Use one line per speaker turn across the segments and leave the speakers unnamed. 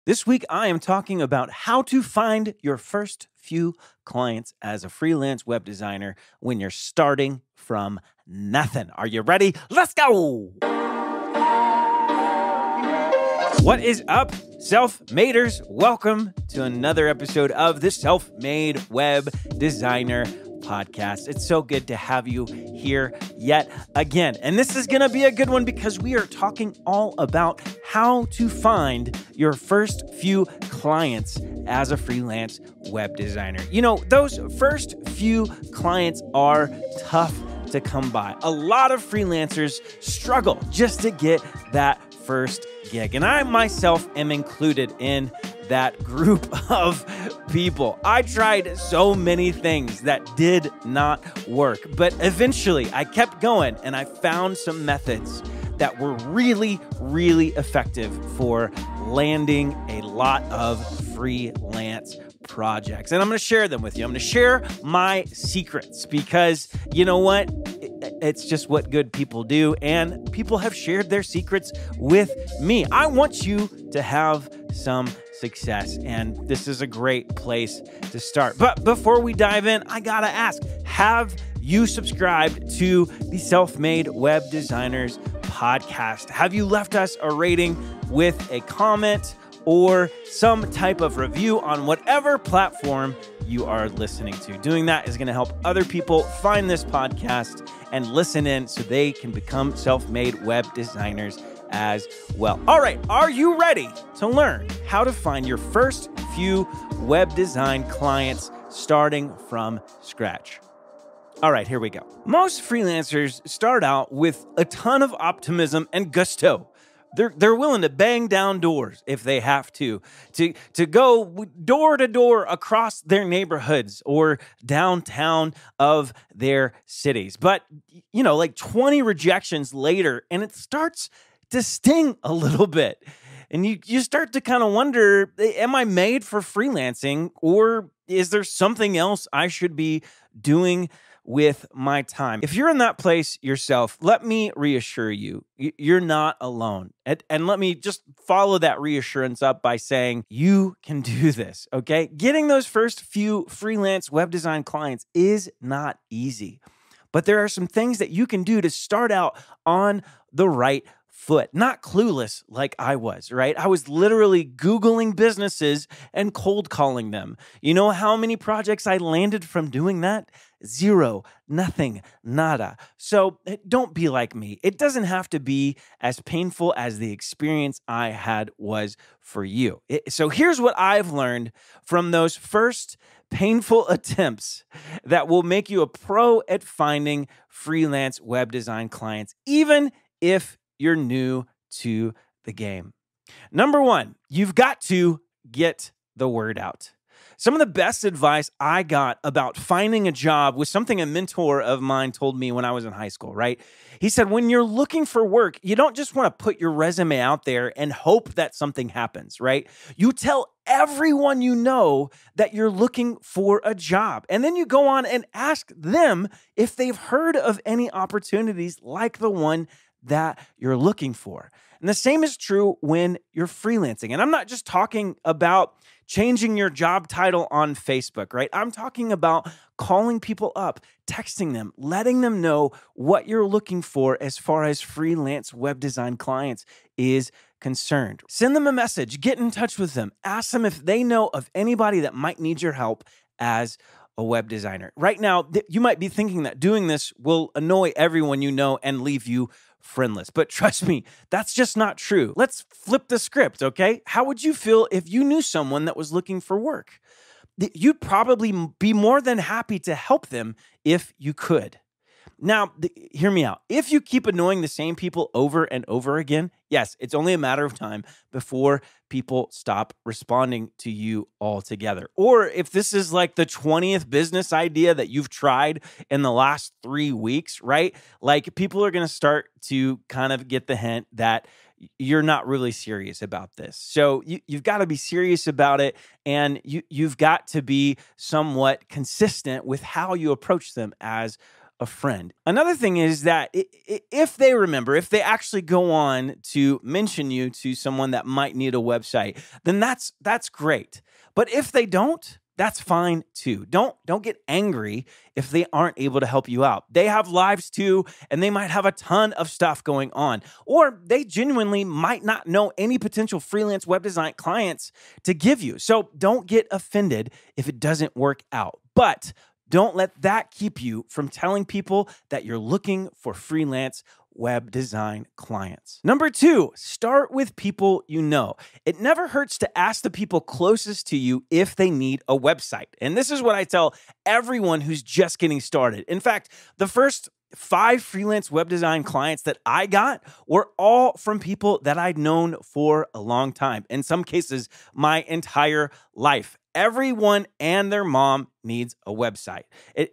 This week, I am talking about how to find your first few clients as a freelance web designer when you're starting from nothing. Are you ready? Let's go! What is up, self-maders? Welcome to another episode of the Self-Made Web Designer Podcast. It's so good to have you here yet again. And this is going to be a good one because we are talking all about how to find your first few clients as a freelance web designer. You know, those first few clients are tough to come by. A lot of freelancers struggle just to get that first gig. And I myself am included in that group of people. I tried so many things that did not work, but eventually I kept going and I found some methods that were really, really effective for landing a lot of freelance projects. And I'm going to share them with you. I'm going to share my secrets because you know what? It's just what good people do. And people have shared their secrets with me. I want you to have some success. And this is a great place to start. But before we dive in, I got to ask, have you subscribed to the Self-Made Web Designers podcast? Have you left us a rating with a comment or some type of review on whatever platform you are listening to? Doing that is going to help other people find this podcast and listen in so they can become self-made web designers as well. All right, are you ready to learn how to find your first few web design clients starting from scratch? All right, here we go. Most freelancers start out with a ton of optimism and gusto. They're willing to bang down doors if they have to go door to door across their neighborhoods or downtown of their cities. But, you know, like 20 rejections later, and it starts to sting a little bit. And you start to kind of wonder, am I made for freelancing, or is there something else I should be doing with my time? If you're in that place yourself, let me reassure you, you're not alone. And let me just follow that reassurance up by saying you can do this, okay? Getting those first few freelance web design clients is not easy, but there are some things that you can do to start out on the right foot, not clueless like I was, right? I was literally Googling businesses and cold calling them. You know how many projects I landed from doing that? Zero, nothing, nada. So don't be like me. It doesn't have to be as painful as the experience I had was for you. So here's what I've learned from those first painful attempts that will make you a pro at finding freelance web design clients, even if you're new to the game. Number one, you've got to get the word out. Some of the best advice I got about finding a job was something a mentor of mine told me when I was in high school, right? He said, when you're looking for work, you don't just want to put your resume out there and hope that something happens, right? You tell everyone you know that you're looking for a job. And then you go on and ask them if they've heard of any opportunities like the one that you're looking for. And the same is true when you're freelancing. And I'm not just talking about changing your job title on Facebook, right? I'm talking about calling people up, texting them, letting them know what you're looking for as far as freelance web design clients is concerned. Send them a message, get in touch with them, ask them if they know of anybody that might need your help as a web designer. Right now, you might be thinking that doing this will annoy everyone you know and leave you friendless. But trust me, that's just not true. Let's flip the script, okay? How would you feel if you knew someone that was looking for work? You'd probably be more than happy to help them if you could. Now, hear me out. If you keep annoying the same people over and over again, yes, it's only a matter of time before people stop responding to you altogether. Or if this is like the 20th business idea that you've tried in the last 3 weeks, right? Like people are going to start to kind of get the hint that you're not really serious about this. So you've got to be serious about it, and you've got to be somewhat consistent with how you approach them as a friend. Another thing is that if they remember, if they actually go on to mention you to someone that might need a website, then that's great. But if they don't, that's fine too. Don't get angry if they aren't able to help you out. They have lives too, and they might have a ton of stuff going on. Or they genuinely might not know any potential freelance web design clients to give you. So don't get offended if it doesn't work out. But don't let that keep you from telling people that you're looking for freelance web design clients. Number 2, start with people you know. It never hurts to ask the people closest to you if they need a website. And this is what I tell everyone who's just getting started. In fact, the first 5 freelance web design clients that I got were all from people that I'd known for a long time. In some cases, my entire life. Everyone and their mom needs a website.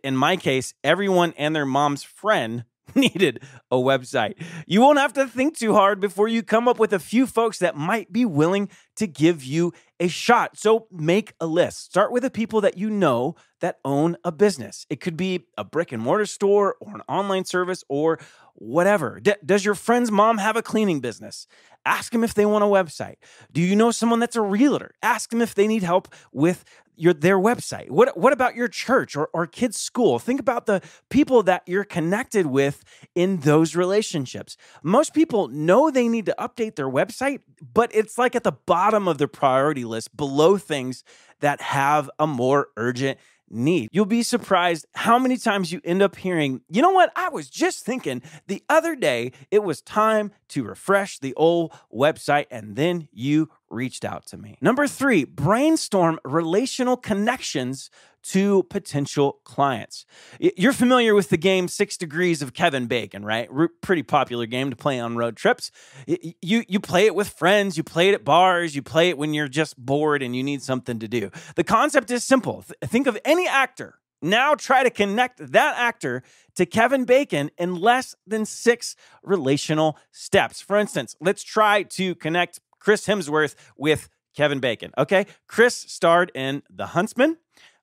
In my case, everyone and their mom's friend needed a website. You won't have to think too hard before you come up with a few folks that might be willing to give you a shot. So make a list. Start with the people that you know that own a business. It could be a brick and mortar store or an online service or whatever. Does your friend's mom have a cleaning business? Ask them if they want a website. Do you know someone that's a realtor? Ask them if they need help with their website. What about your church or kids' school? Think about the people that you're connected with in those relationships. Most people know they need to update their website, but it's like at the bottom of their priority list below things that have a more urgent need. You'll be surprised how many times you end up hearing, you know what, I was just thinking the other day it was time to refresh the old website, and then you reached out to me. Number 3, brainstorm relational connections to potential clients. You're familiar with the game 6 Degrees of Kevin Bacon, right? Pretty popular game to play on road trips. You play it with friends, you play it at bars, you play it when you're just bored and you need something to do. The concept is simple. Think of any actor. Now try to connect that actor to Kevin Bacon in less than 6 relational steps. For instance, let's try to connect Chris Hemsworth with Kevin Bacon, okay? Chris starred in The Huntsman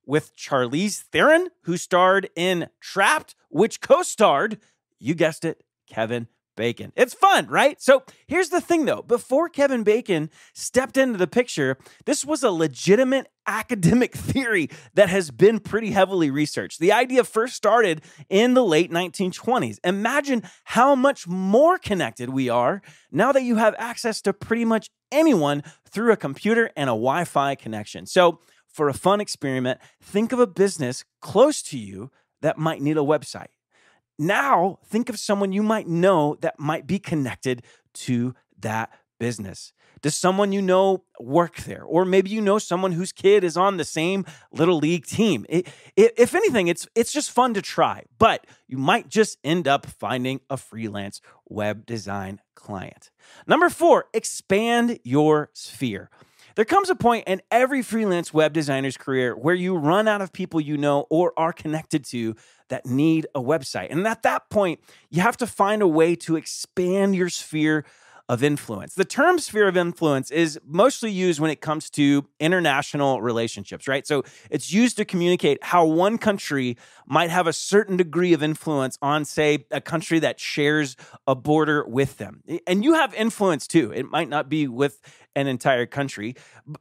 with Charlize Theron, who starred in Trapped, which co-starred, you guessed it, Kevin Bacon. It's fun, right? So here's the thing, though. Before Kevin Bacon stepped into the picture, this was a legitimate academic theory that has been pretty heavily researched. The idea first started in the late 1920s. Imagine how much more connected we are now that you have access to pretty much anyone through a computer and a Wi-Fi connection. So for a fun experiment, think of a business close to you that might need a website. Now, think of someone you might know that might be connected to that business. Does someone you know work there? Or maybe you know someone whose kid is on the same little league team. If anything, it's just fun to try, but you might just end up finding a freelance web design client. Number 4, expand your sphere. There comes a point in every freelance web designer's career where you run out of people you know or are connected to that need a website. And at that point, you have to find a way to expand your sphere of influence. The term sphere of influence is mostly used when it comes to international relationships, right? So it's used to communicate how one country might have a certain degree of influence on, say, a country that shares a border with them. And you have influence too. It might not be with an entire country,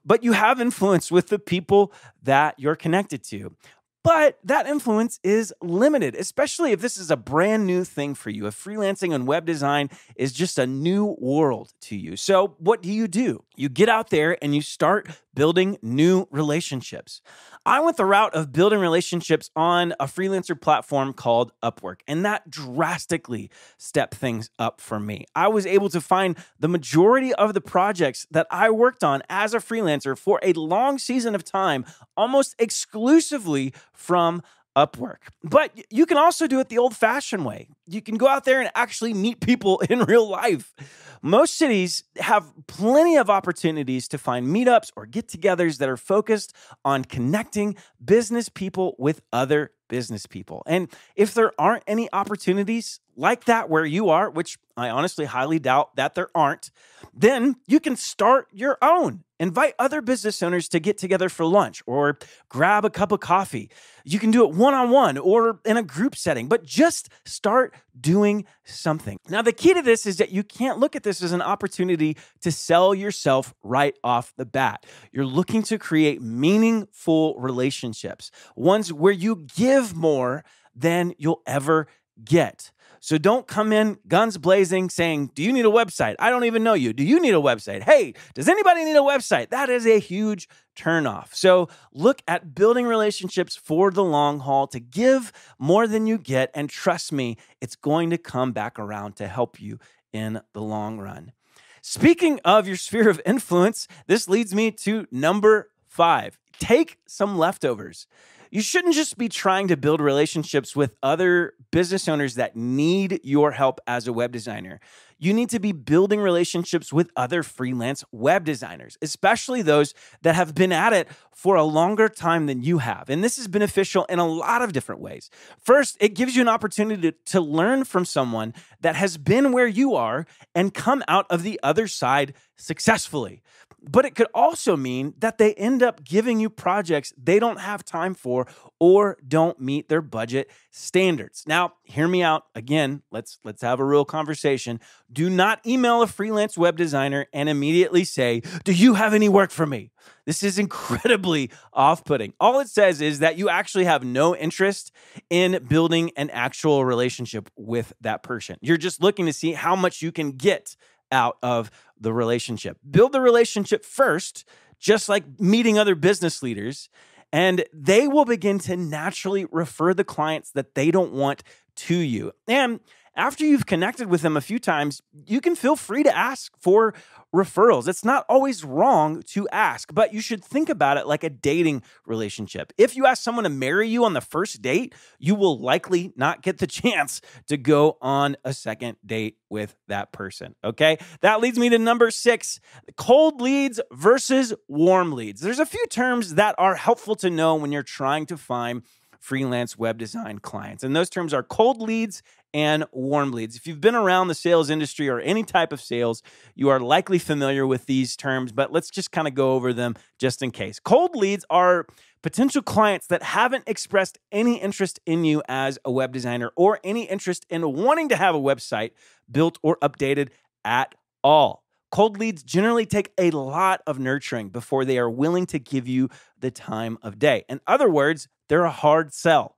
but you have influence with the people that you're connected to. But that influence is limited, especially if this is a brand new thing for you. If freelancing and web design is just a new world to you. So what do? You get out there and you start building new relationships. I went the route of building relationships on a freelancer platform called Upwork, and that drastically stepped things up for me. I was able to find the majority of the projects that I worked on as a freelancer for a long season of time, almost exclusively from Upwork. But you can also do it the old-fashioned way. You can go out there and actually meet people in real life. Most cities have plenty of opportunities to find meetups or get-togethers that are focused on connecting business people with other business people. And if there aren't any opportunities like that where you are, which I honestly highly doubt that there aren't, then you can start your own. Invite other business owners to get together for lunch or grab a cup of coffee. You can do it one-on-one or in a group setting, but just start doing something. Now, the key to this is that you can't look at this as an opportunity to sell yourself right off the bat. You're looking to create meaningful relationships, ones where you give more than you'll ever get. So don't come in guns blazing saying, do you need a website? I don't even know you. Do you need a website? Hey, does anybody need a website? That is a huge turnoff. So look at building relationships for the long haul to give more than you get. And trust me, it's going to come back around to help you in the long run. Speaking of your sphere of influence, this leads me to number 5. Take some leftovers. You shouldn't just be trying to build relationships with other business owners that need your help as a web designer. You need to be building relationships with other freelance web designers, especially those that have been at it for a longer time than you have. And this is beneficial in a lot of different ways. First, it gives you an opportunity to learn from someone that has been where you are and come out of the other side successfully. But it could also mean that they end up giving you projects they don't have time for or don't meet their budget standards. Now, hear me out. Again, let's have a real conversation. Do not email a freelance web designer and immediately say, "Do you have any work for me?" This is incredibly off-putting. All it says is that you actually have no interest in building an actual relationship with that person. You're just looking to see how much you can get out of the relationship. Build the relationship first, just like meeting other business leaders, and they will begin to naturally refer the clients that they don't want to you. And after you've connected with them a few times, you can feel free to ask for referrals. It's not always wrong to ask, but you should think about it like a dating relationship. If you ask someone to marry you on the first date, you will likely not get the chance to go on a second date with that person, okay? That leads me to number 6, cold leads versus warm leads. There's a few terms that are helpful to know when you're trying to find freelance web design clients, and those terms are cold leads and warm leads. If you've been around the sales industry or any type of sales, you are likely familiar with these terms, but let's just kind of go over them just in case. Cold leads are potential clients that haven't expressed any interest in you as a web designer or any interest in wanting to have a website built or updated at all. Cold leads generally take a lot of nurturing before they are willing to give you the time of day. In other words, they're a hard sell.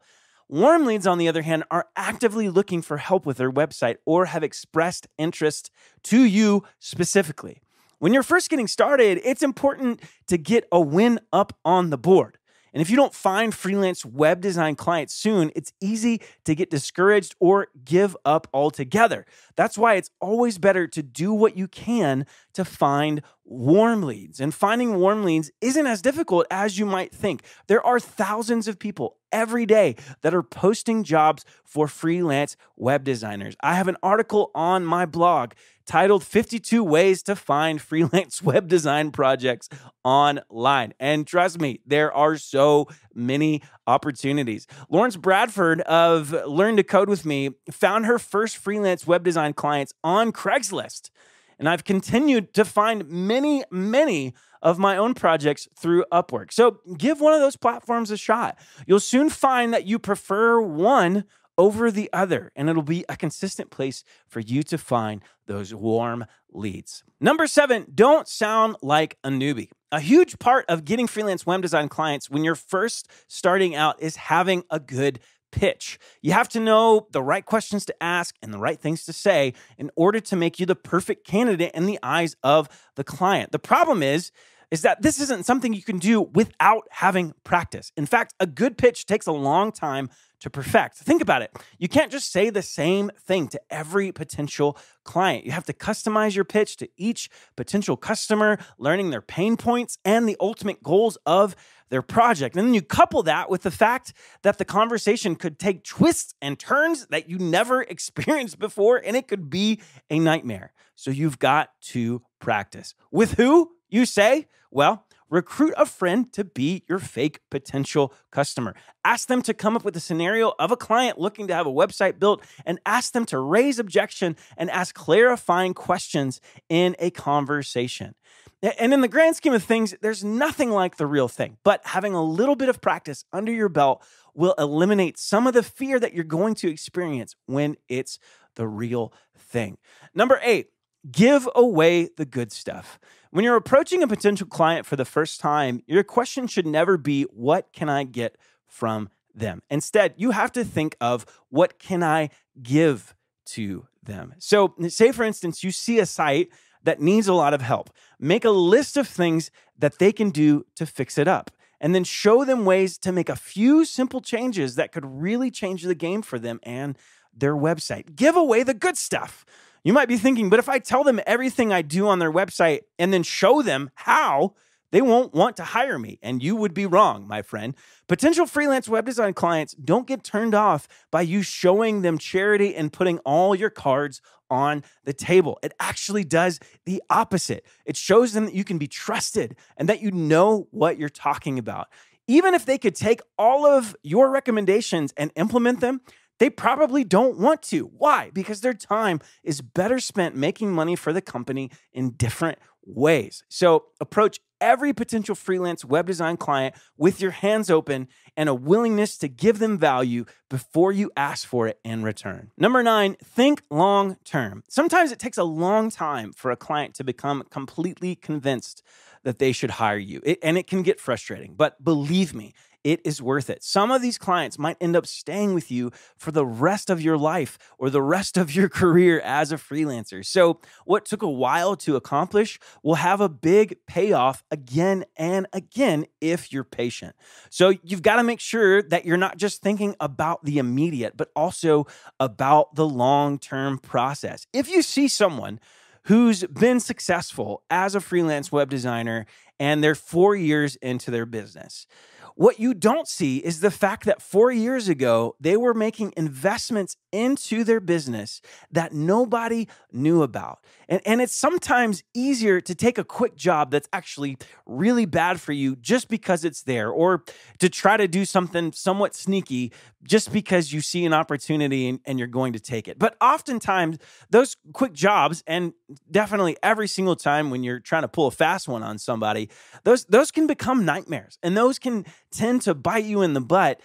Warm leads, on the other hand, are actively looking for help with their website or have expressed interest to you specifically. When you're first getting started, it's important to get a win up on the board. And if you don't find freelance web design clients soon, it's easy to get discouraged or give up altogether. That's why it's always better to do what you can to find warm leads. And finding warm leads isn't as difficult as you might think. There are thousands of people every day that are posting jobs for freelance web designers. I have an article on my blog titled 52 Ways to Find Freelance Web Design Projects Online. And trust me, there are so many opportunities. Lawrence Bradford of Learn to Code with Me found her first freelance web design clients on Craigslist. And I've continued to find many of my own projects through Upwork. So give one of those platforms a shot. You'll soon find that you prefer one over the other, and it'll be a consistent place for you to find those warm leads. Number 7, don't sound like a newbie. A huge part of getting freelance web design clients when you're first starting out is having a good pitch. You have to know the right questions to ask and the right things to say in order to make you the perfect candidate in the eyes of the client. The problem is that this isn't something you can do without having practice. In fact, a good pitch takes a long time to perfect. Think about it. You can't just say the same thing to every potential client. You have to customize your pitch to each potential customer, learning their pain points and the ultimate goals of their project. And then you couple that with the fact that the conversation could take twists and turns that you never experienced before, and it could be a nightmare. So you've got to practice. With who, you say? Well, recruit a friend to be your fake potential customer. Ask them to come up with a scenario of a client looking to have a website built and ask them to raise objection and ask clarifying questions in a conversation. And in the grand scheme of things, there's nothing like the real thing. But having a little bit of practice under your belt will eliminate some of the fear that you're going to experience when it's the real thing. Number 8, give away the good stuff. When you're approaching a potential client for the first time, your question should never be, what can I get from them? Instead, you have to think of, what can I give to them? So say, for instance, you see a site that needs a lot of help. Make a list of things that they can do to fix it up, and then show them ways to make a few simple changes that could really change the game for them and their website. Give away the good stuff. You might be thinking, but if I tell them everything I do on their website and then show them how, they won't want to hire me. And you would be wrong, my friend. Potential freelance web design clients don't get turned off by you showing them charity and putting all your cards on the table. It actually does the opposite. It shows them that you can be trusted and that you know what you're talking about. Even if they could take all of your recommendations and implement them, they probably don't want to. Why? Because their time is better spent making money for the company in different ways. So approach every potential freelance web design client with your hands open and a willingness to give them value before you ask for it in return. Number 9, think long term. Sometimes it takes a long time for a client to become completely convinced that they should hire you. And it can get frustrating, but believe me, it is worth it. Some of these clients might end up staying with you for the rest of your life or the rest of your career as a freelancer. So what took a while to accomplish will have a big payoff again and again if you're patient. So you've got to make sure that you're not just thinking about the immediate, but also about the long-term process. If you see someone who's been successful as a freelance web designer and they're 4 years into their business, what you don't see is the fact that 4 years ago, they were making investments into their business that nobody knew about. And it's sometimes easier to take a quick job that's actually really bad for you just because it's there, or to try to do something somewhat sneaky just because you see an opportunity and you're going to take it. But oftentimes, those quick jobs, and definitely every single time when you're trying to pull a fast one on somebody, those can become nightmares, and those can tend to bite you in the butt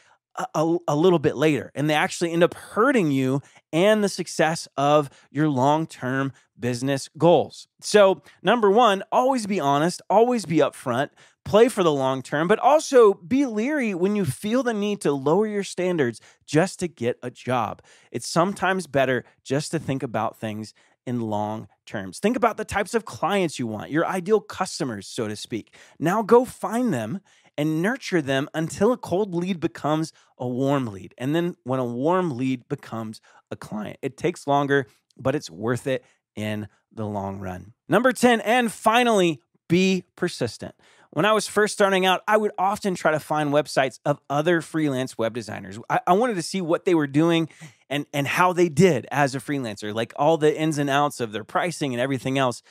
a little bit later, and they actually end up hurting you and the success of your long-term business goals. So number 1, always be honest, always be upfront, play for the long term, but also be leery when you feel the need to lower your standards just to get a job. It's sometimes better just to think about things in long terms. Think about the types of clients you want, your ideal customers, so to speak. Now go find them and nurture them until a cold lead becomes a warm lead. And then when a warm lead becomes a client, it takes longer, but it's worth it in the long run. Number 10, and finally, be persistent. When I was first starting out, I would often try to find websites of other freelance web designers. I wanted to see what they were doing and how they did as a freelancer, like all the ins and outs of their pricing and everything else,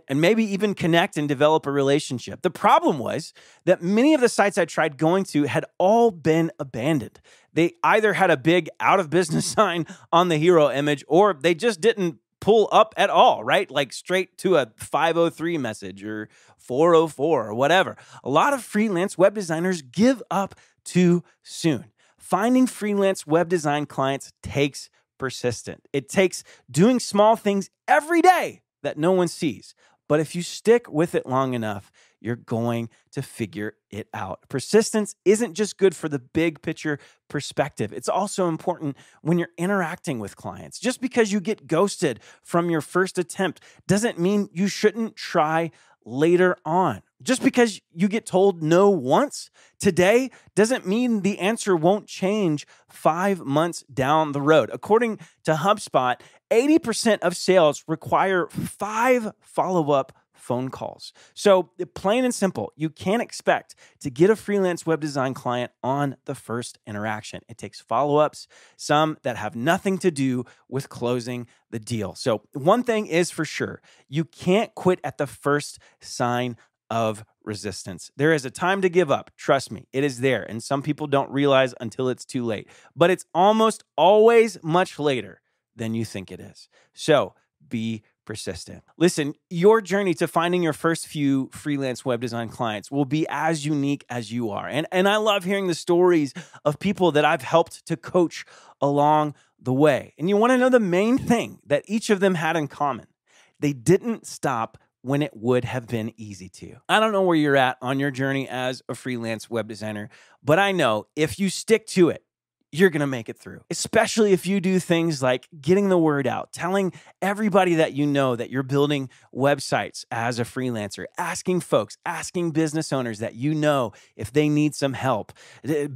and maybe even connect and develop a relationship. The problem was that many of the sites I tried going to had all been abandoned. They either had a big out of business sign on the hero image, or they just didn't pull up at all, right? Like straight to a 503 message or 404 or whatever. A lot of freelance web designers give up too soon. Finding freelance web design clients takes persistence. It takes doing small things every day that no one sees. But if you stick with it long enough, you're going to figure it out. Persistence isn't just good for the big picture perspective. It's also important when you're interacting with clients. Just because you get ghosted from your first attempt doesn't mean you shouldn't try later on. Just because you get told no once today doesn't mean the answer won't change 5 months down the road. According to HubSpot, 80% of sales require 5 follow-up phone calls. So plain and simple, you can't expect to get a freelance web design client on the first interaction. It takes follow-ups, some that have nothing to do with closing the deal. So one thing is for sure, you can't quit at the first sign of resistance. There is a time to give up. Trust me, it is there. And some people don't realize until it's too late. But it's almost always much later than you think it is. So be persistent. Listen, your journey to finding your first few freelance web design clients will be as unique as you are. And I love hearing the stories of people that I've helped to coach along the way. And you want to know the main thing that each of them had in common? They didn't stop when it would have been easy to. I don't know where you're at on your journey as a freelance web designer, but I know if you stick to it, you're going to make it through, especially if you do things like getting the word out, telling everybody that you know that you're building websites as a freelancer, asking folks, asking business owners that you know if they need some help,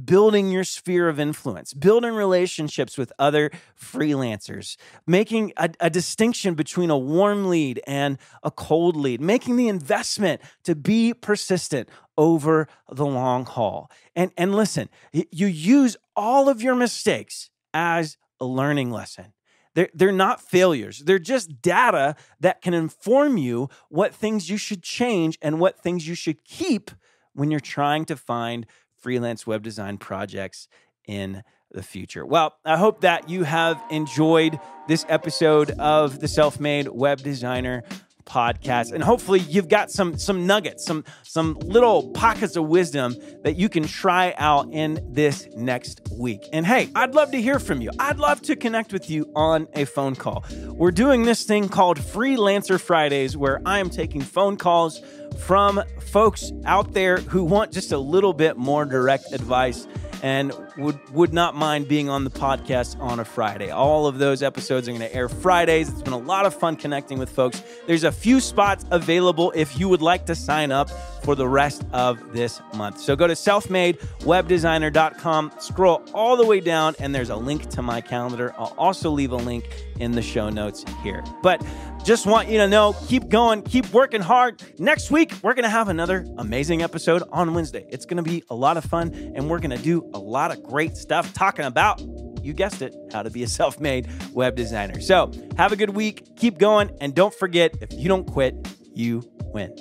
building your sphere of influence, building relationships with other freelancers, making a distinction between a warm lead and a cold lead, making the investment to be persistent over the long haul. And listen, you use all of your mistakes as a learning lesson. They're not failures. They're just data that can inform you what things you should change and what things you should keep when you're trying to find freelance web design projects in the future. Well, I hope that you have enjoyed this episode of the Self-Made Web Designer podcast, and hopefully you've got some nuggets, some little pockets of wisdom that you can try out in this next week. And hey, I'd love to hear from you. I'd love to connect with you on a phone call. We're doing this thing called Freelancer Fridays, where I am taking phone calls from folks out there who want just a little bit more direct advice and would not mind being on the podcast on a Friday. All of those episodes are going to air Fridays. It's been a lot of fun connecting with folks. There's a few spots available if you would like to sign up for the rest of this month. So go to selfmadewebdesigner.com, scroll all the way down, and there's a link to my calendar. I'll also leave a link in the show notes here. But just want you to know, keep going, keep working hard. Next week, we're going to have another amazing episode on Wednesday. It's going to be a lot of fun, and we're going to do a lot of great stuff talking about, you guessed it, how to be a self-made web designer. So have a good week, keep going, and don't forget, if you don't quit, you win.